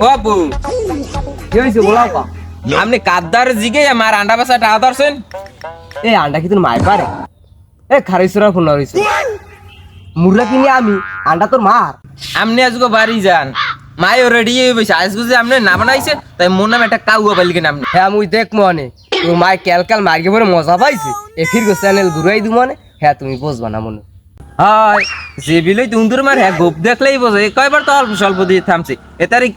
ও আপু কি হয়েছে বলাও কা? আপনি কাদ্দার জিগে আমার আন্ডা বেচা টাকা ধরছেন? এই আন্ডা কি তোর মায়ের পারে? এ খারিসরা ফোন হয়েছে মুরলা কিনে আমি আন্ডা তোর মার। আপনি আজকে বাড়ি যান, মাই রেডি হয়ে বসে আজকে যে আপনি না বানাইছে তাই মোর নামে একটা কাউয়া পাইলি কেন আপনি? হ্যাঁ মুই দেখ মনে তোর মায় ক্যালকাল মার্কে পরে মজা পাইছে এ ফিরগো চ্যানেল ঘুরাই দু মনে। হ্যাঁ তুমি বুঝবা না মনে হয় যে বিলই তুন্দুর মার হ্যাঁ গোপ দেখলেই বোঝে কয়বার তো অল্প স্বল্প দিয়ে থামছে এ তারিখ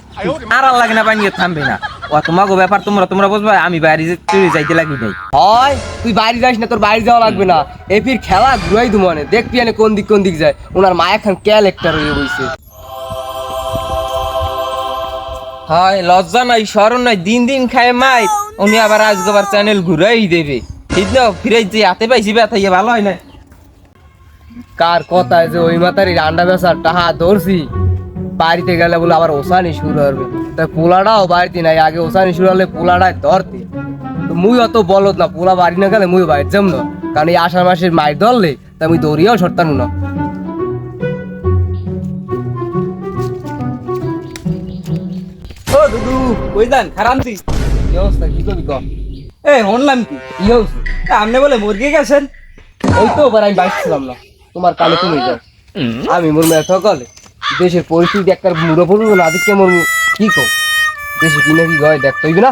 আর লাগে না বানিয়ে থামবে না। ও তোমাকে ব্যাপার তোমরা বুঝবা, আমি বাইরে চলে যাইতে লাগি নাই। হয় তুই বাড়ি যাস না, তোর বাড়ি যাওয়া লাগবে না। এ ফির খেলা ঘুরাই দু মনে দেখবি আনে কোন দিক যায়। ওনার মায়া খান ক্যালেক্টার হয়ে বইছে। হয় লজ্জা নাই শরম নাই, দিন দিন খায় মাই উনি আবার আজকে আবার চ্যানেল ঘুরাই দেবে। ঠিক না, ফিরে যে হাতে পাইছি ব্যথা ইয়ে ভালো হয় না। কার কথায় যে ওই মাতারি রান্না বেসার টাহা ধরছি বাড়িতে গেলে বলে আবার ওসানি শুরু হবে। তাই পোলাটাও বাড়িতে নাই, আগে ওসানি শুরু হলে পোলাটাই ধরতে। তো মুই অত বলত না, পোলা বাড়ি না গেলে মুই বাড়িতে যাম না, কারণ এই আষাঢ় মাসের মাইর ধরলে তা মুই দৌড়িয়াও সরতাম না। ও দুদু ওই যান খারামতি কি অবস্থা, কি করবি ক? এ শুনলাম কি কি হয়েছে? আপনি বলে মুরগি গেছেন? ওই তো এবার আমি বাইক ছিলাম না, তোমার কালে তুমি যাও। আমি মোর মেয়ে সকালে দেশের পরিস্থিতি একটা মুড়ো পড়বো না, আদিকে মোর কি কো দেশে কি নাকি গয় দেখতে হইবে না।